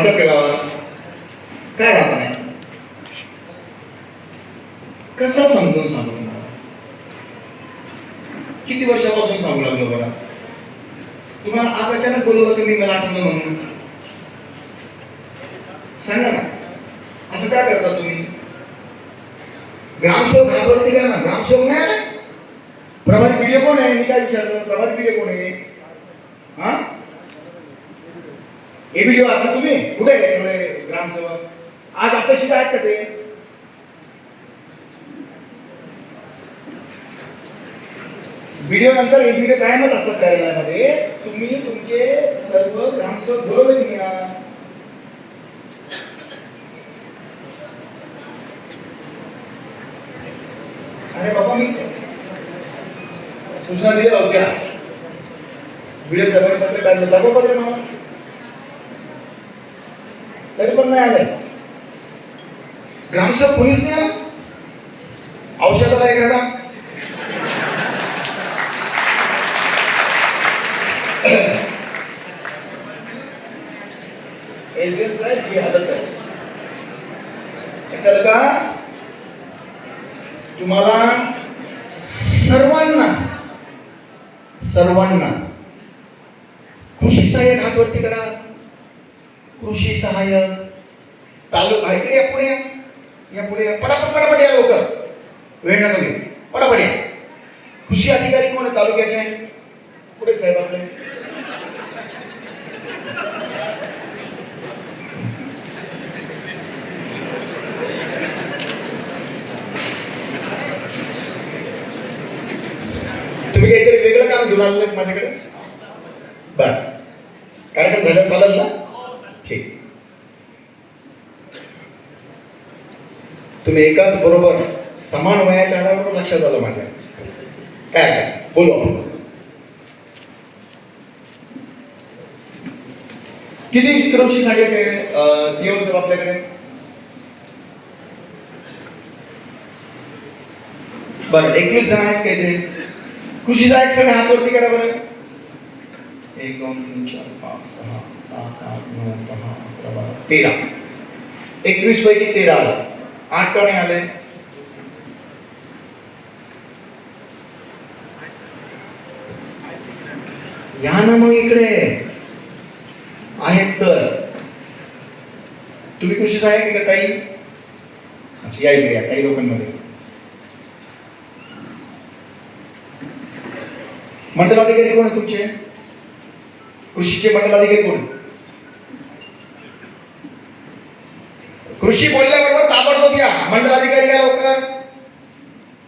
राहतात का गावात? काय राहत नाही? कसा समजून सांगू तुम्हाला? किती वर्षापासून सांगू लागलो बघा. तुम्हाला आज अचानक बोलवलं तुम्ही मला आठवलं म्हणून सांगा ना, असं काय करता तुम्ही? ग्रामसेवक घाबरते का ना? ग्रामसेवक नाही आला. प्रभारी व्हिडिओ कोण आहे? मी काय विचारलं, प्रभारी व्हिडिओ कोण आहे? हा, हे व्हिडिओ आता तुम्ही कुठे आहे सगळे ग्रामसेवक? आज आताशी काय आहेत का ते? व्हिडिओ नंतर हे व्हिडिओ कायमच असतात कार्यालयामध्ये. तुम्ही तुमचे सर्व ग्रामसेवक बोलवले तुम्ही ना. अरे बाबा, मी सूचना दिल्या होत्या. व्हिडिओ जबाबदारी काढलं दाखवपत्र ना, तरी पण नाही आलं. ग्रामसेवक कोणीच नाही आला. औषधाला एखादा एजंट साहेब ही हालत आहे. लक्षात का? तुम्हाला सर्वांनाच कृषी सहाय्यक हातवरती करा. कृषी सहाय्यक तालुका इकडे या, पुढे या, पुढे या, पटापट या लवकर, वेळ नका घेऊ, पटापट या. कृषी अधिकारी कोण आहे तालुक्याचे? पुढे साहेब आपले. तुम्ही काहीतरी वेगळं काम घेऊन आलेलं माझ्याकडे? बर, कार्यक्रम झालं चालेल ना? ठीक. तुम्ही एकाच बरोबर समान वयाच्या आधारावर लक्षात आलं माझ्या. काय बोलू आपण. किती कृषी सहाय्यक आहे DO साहेब आपल्याकडे? बरं, 21 जण आहेत काहीतरी. कृषी सहाय्यक सगळे हातवरती करा बरं. 1 2 3 4 5 6 7 8 9 10 11 12 13. 21 पैकी 13 आले. 8 का नाही आले? या ना मग इकडे. आहेत तर तुम्ही कृषी सहाय्यक का ताई? अच्छा, या इकडे या. काही लोकांमध्ये मंडलाधिकारी कोण आहे तुमचे? कृषीचे मंडलाधिकारी कोण? कृषी बोलल्याबरोबर ताबडतोब या. मंडलाधिकारी या लवकर.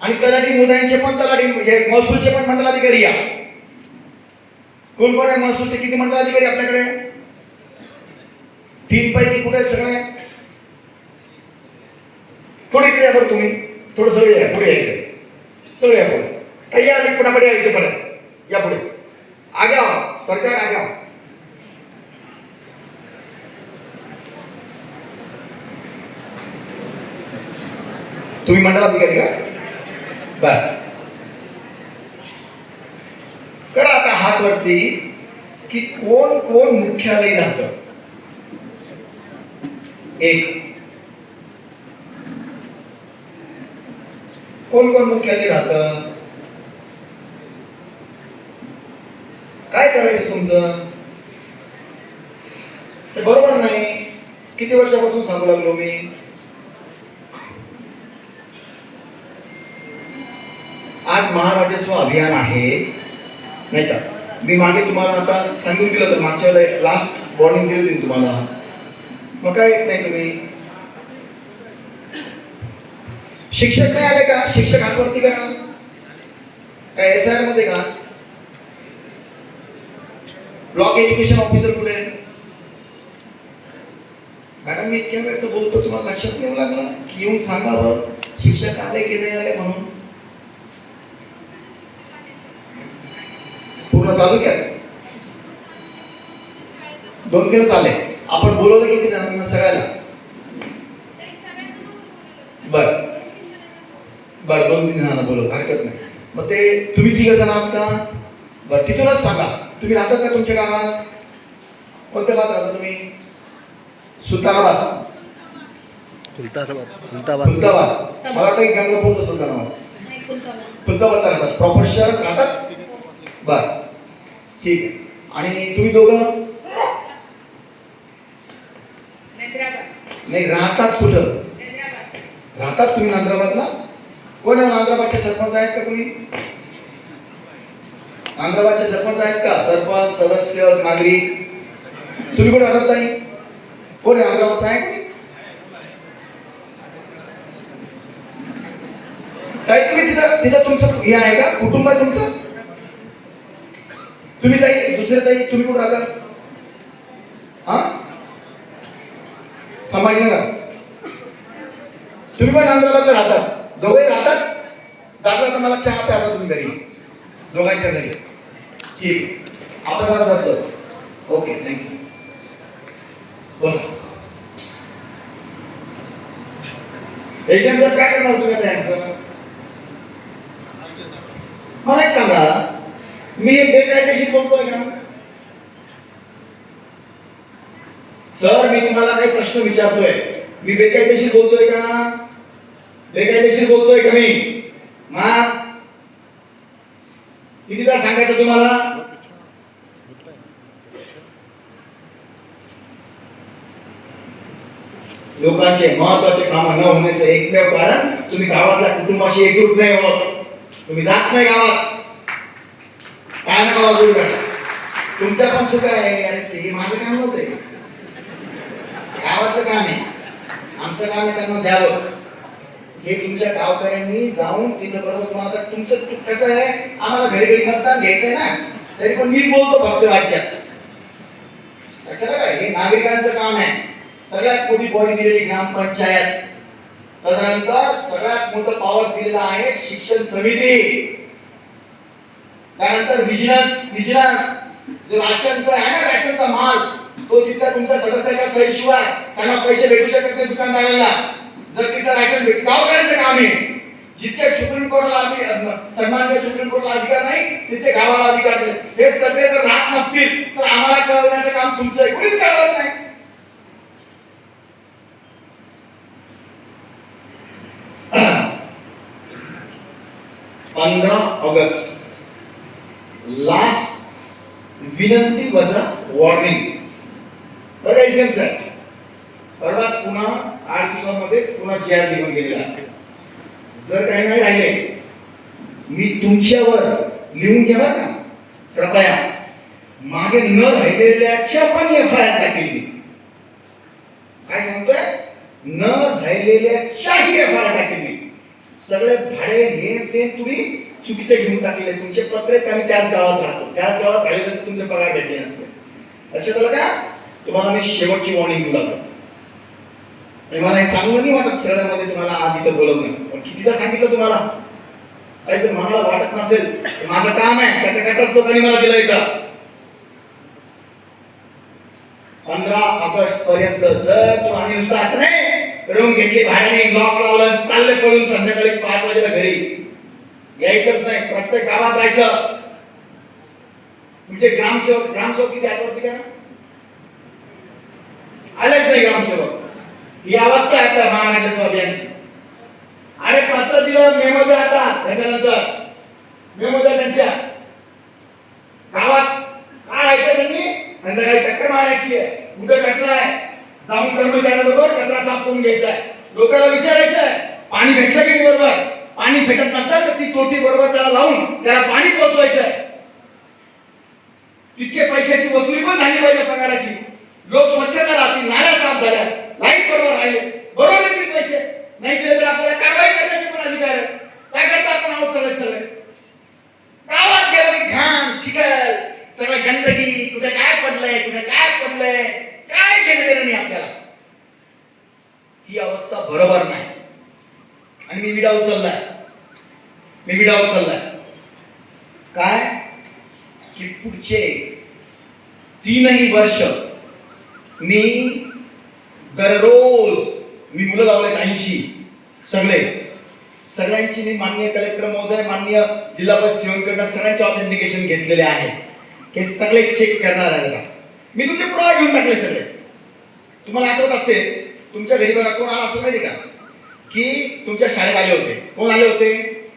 आणि तलाठी मुद्यांचे पण तलाठी, महसूलचे पण मंडलाधिकारी या. कोण कोण आहे महसूलचे? किती मंडलाधिकारी आपल्याकडे? 3 पैकी कुठे आहेत सगळे? थोडे इकडे या बरं तुम्ही. थोडं सगळे या, पुढे या इकडे. सगळे या पुढे. काही या पुढे या, इथे पडा या पुढे. आगे आओ, सरकार आगे आओ. तुम्ही मंडलाधिकारी का? बर, करा आता हात वरती की कोण कोण मुख्यालयी राहतं. 1. कोण कोण मुख्यालयी राहतं? काय करायचं तुमचं? ते बरोबर नाही. किती वर्षापासून सांगू लागलो मी. आज महाराजस्व अभियान आहे नाही का? मी मागे तुम्हाला आता सांगून दिलं होतं, मागच्या वेळेला लास्ट वॉर्निंग दिली होती तुम्हाला. मग काय येत नाही तुम्ही? शिक्षक नाही आले का? शिक्षक हातवरती करा. काय SIR मध्ये का? ब्लॉक एज्युकेशन ऑफिसर कुठे? मॅडम, मी इतक्या वेळेचं बोलतो, तुम्हाला लक्षात येऊ लागलं की येऊन सांगावं शिक्षक आले की नाही आले म्हणून. पूर्ण तालुक्यात 2-3 आले. आपण बोलवलं किती जणांना? सगळ्याला. बर बर, 2-3 जणांना बोलवलं, हरकत नाही. मग ते तुम्ही 3 जण आहात का? बर, तिथूनच सांगा. तुम्ही राहतात का तुमच्या गावात? कोणत्या गावात राहता तुम्ही? सुलतानाबाद, खुलताबाद. खुलताबाद. मला वाटतं की गंगापूरचं सुलतानाबाद, खुलताबाद राहतात. प्रॉपर शहरात राहतात. बर, ठीक आहे. आणि तुम्ही दोघं नाही राहतात कुठं? राहतात तुम्ही नांद्राबादला? कोण आहे नांद्राबादचे सरपंच आहेत का कोणी? नांद्राबादचे सरपंच आहेत का? सरपंच, सदस्य, नागरिक? तुम्ही कुठे राहतात ताई? कोण आहे नांद्राबादचा आहे कोणी? ताई तुम्ही तिथं तुमचं हे आहे का? कुटुंब आहे तुमचं? तुम्ही ताई दुसरे ताई तुम्ही कुठे राहतात? हा, संभाजीनगर. तुम्ही पण नांद्राबादला राहतात? दोघे राहतात? जाता तर मला चहा प्यायचा तुम्ही घरी, दोघांच्या घरी. ठीक, आपण जायचं. Okay, thank you. Bus agent sir काय करणार तुम्ही त्यांचं? मला एक सांगा, मी बेकायदेशीर बोलतोय का? सर मी तुम्हाला काही प्रश्न विचारतोय, मी बेकायदेशीर बोलतोय का? बेकायदेशीर बोलतोय का मी? मग कितीदा सांगायचं तुम्हाला? लोकांचे महत्वाचे काम न होण्याचं एकमेव कारण तुम्ही गावातल्या कुटुंबाशी एकरूप नाही होत. तुम्ही जात नाही गावात. काय ना गावात तुमच्या पण चुका आहे. अरे हे माझं काम नव्हतंय, गावातलं काम आहे. आमचं काम आहे त्यांना द्यावं. हे तुमच्या गावकऱ्यांनी जाऊन तिथं बरोबर तुम्हाला तुमचं कसं आहे, आम्हाला घडी घडी मतदान घ्यायचंय ना, तरी पण मी बोलतो फक्त राज्यात. लक्षात आलं? हे नागरिकांचं काम आहे. सगळ्यात मोठी बॉडी दिलेली ग्रामपंचायत, त्यानंतर सगळ्यात मोठं पॉवर दिलेला आहे शिक्षण समिती, त्यानंतर विजिलन्स जो राशनचा आहे ना, राशनचा माल तो तिथल्या तुमच्या सदस्याच्या सहीशिवाय त्यांना पैसे भेटू शकत नाही दुकानदाराला. जर तिथं राशन भेट गावकऱ्यांचं काम आहे. जितके सुप्रीम कोर्टाला सन्माननीय सुप्रीम कोर्टाला अधिकार नाही, तिथे गावाला अधिकार नाही. हे सगळे जर राहत नसतील तर आम्हाला कळवण्याचं काम तुमचं आहे. कुणीच कळवत नाही. ऑगस्ट लास्ट विनंती वजा वॉर्निंग. बरं एजंट सर, परवाच पुन्हा 8 दिवसांमध्येच पुन्हा जीआर निघून गेलेला आहे. जर काही नाही राहिले, मी तुमच्यावर लिहून घ्या का कृपया. मागे न राहिलेल्याच्या पण एफआयआर टाकेल मी. काय सांगतोय? न राहिलेल्याच्याही एफआयआर टाकेल मी. सगळे भाडे हे ते तुम्ही चुकीचे घेऊन टाकले. तुमचे पत्र आहेत, आम्ही त्याच गावात राहतो, त्याच गावात राहिले नसते तुमचे पगार भेटले नसते. लक्षात आलं का? तुम्हाला मी शेवटची वॉर्निंग देऊ लागलो. मला हे चांगलं नाही वाटत सगळ्यामध्ये तुम्हाला आज इथं बोलवणं, पण कितीदा सांगितलं तुम्हाला? काहीतरी मनाला वाटत नसेल, माझं काम आहे, त्याच्याकरताच लोकांनी मला दिलं इथं. 15 ऑगस्ट पर्यंत जर तुम्हाला नुसतं असं नाही रूम घेतली भाड्याने, लॉक लावलं, चालले पळून संध्याकाळी 5 वाजेला घरी यायचंच नाही. प्रत्येक गावात राहायचं. तुमचे ग्रामसेवक किती आहेत का? आलेच नाही ग्रामसेवक. ही अवस्था आहे आपल्या महानगर अभियानची. अरे पत्र दिलं, मेमो द्या. आता त्याच्यानंतर मेमो द्या त्यांच्या गावात. काय व्हायचं त्यांनी? संध्याकाळी चक्कर मारायची आहे. कुठे कचरा आहे, जाऊन कर्मचाऱ्यांबरोबर कचरा साफ करून घ्यायचा आहे. लोकांना विचारायचं आहे पाणी भेटलं की नाही बरोबर. पाणी भेटत नसेल तर ती तोटी बरोबर त्याला लावून त्याला पाणी पोहोचवायचं आहे. तितके पैशाची वसुली पण झाली पाहिजे पगाराची. लोक स्वच्छता राहतील, नाल्या साफ झाल्या, लाईट बरोबर राहिले, बरोबर येतील पैसे. नाही दिले तर आपल्याला कारवाई करण्याचे पण अधिकार आहे. काय करता आपण आहोत सगळे गावात गेलं की घाण चिखल, सगळं गंदगी, कुठे काय पडलंय, कुठे काय पडलंय, काय घेणं देणं नाही आपल्याला. ही अवस्था बरोबर नाही. आणि मी विडा उचललाय. काय की पुढचे 3 वर्ष मी दररोज मुलं लावले 80 सगळ्यांची मी माननीय कलेक्टर महोदय, माननीय जिल्हा परिषद सेवकांकडून सगळ्यांचे ऑथेंटिकेशन घेतलेले आहे. हे सगळे चेक करणार आहे. मी तुमचे पुरावे घेऊन टाकले सगळे. तुम्हाला आठवत असेल, तुमच्या घरी बघा कोण आला असं माहिती का, की तुमच्या शाळेत आले होते. कोण आले होते?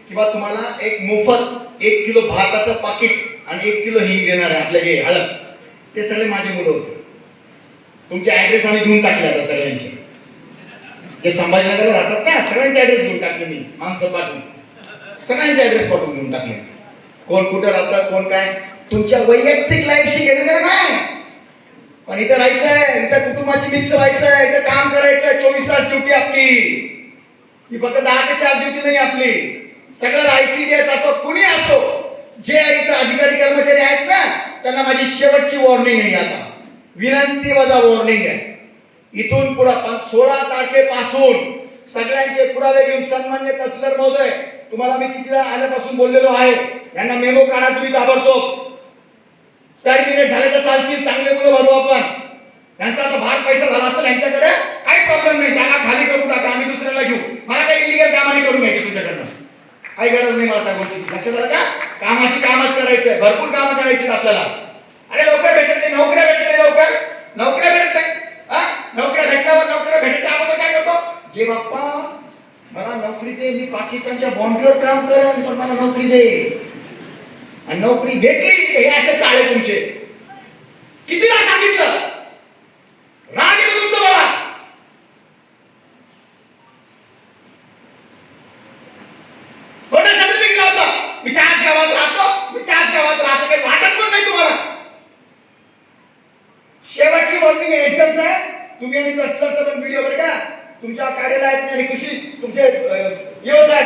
किंवा तुम्हाला एक मोफत 1 किलो भाताचं पाकिट आणि 1 किलो हिंग देणार आहे आपल्या हे हळद. ते सगळे माझे मुलं होते. तुमचे ऍड्रेस आम्ही घेऊन टाकले आता सगळ्यांचे, जे संभाजीनगरला राहतात ना, सगळ्यांचे ऍड्रेस घेऊन टाकले मी, माणसं पाठवून सगळ्यांचे ऍड्रेस पाठवून घेऊन टाकले. कोण कुठे राहतात, कोण काय, तुमच्या वैयक्तिक लाईफशी घेणं नाही. पण इथं राहायचंय, इथं कुटुंबाची मिक्स व्हायचंय, इथं काम करायचंय. 24 तास ड्युटी आपली, ही फक्त 10 ते 4 ड्युटी नाही आपली. सगळं ICDS असो, कुणी असो, जे इथं अधिकारी कर्मचारी आहेत ना, त्यांना माझी शेवटची वॉर्निंग आहे. आता विनंती वजा वॉर्निंग आहे. इथून पुढे 16 तारखेपासून सगळ्यांचे पुरावे घेऊन सन्मान्य तहसीलदार महोदय, तुम्हाला मी कितीदा आल्यापासून बोललेलो आहे, यांना मेमो काढा तुम्ही ताबडतोब. टर्मिनेट झाले तर चालतील, चांगले मुलं भरू आपण. त्यांचा आता भाग पैसा झाला असेल यांच्याकडे, काही प्रॉब्लेम नाही, जागा खाली करून टाका, आम्ही दुसऱ्याला घेऊ. मला काही इलिगल कामाने करून घ्यायचे तुमच्याकडनं, काही गरज नाही मला त्या गोष्टीची. लक्षात आलं का? कामाशी कामच करायचंय, भरपूर कामं करायची आपल्याला. अरे लवकर भेटत नाही, नोकऱ्या भेटत नाही, लवकर नोकऱ्या भेटत नाही. नोकऱ्या भेटल्यावर नोकऱ्या भेटायच्या अगोदर काय करतो, जे बाप्पा मला नोकरी दे, मी पाकिस्तानच्या बाउंड्रीवर काम करेन, पण मला नोकरी दे. आणि नोकरी भेटली हे असे चाळे तुमचे. कितीला सांगितलं, राग येतो तुमचं मला. कोणत्या शब्दात निघला होता, मी त्याच गावात राहतो, मी त्याच गावात राहतो, काही वाटत पण नाही तुम्हाला. शेवटची वॉर्निंग आहे एकदम साहेब. तुम्ही आणि तहसीलदारचा पण व्हिडिओ बरं का, तुमच्या कार्यालयात आणि कृषी तुमचे व्यवसाय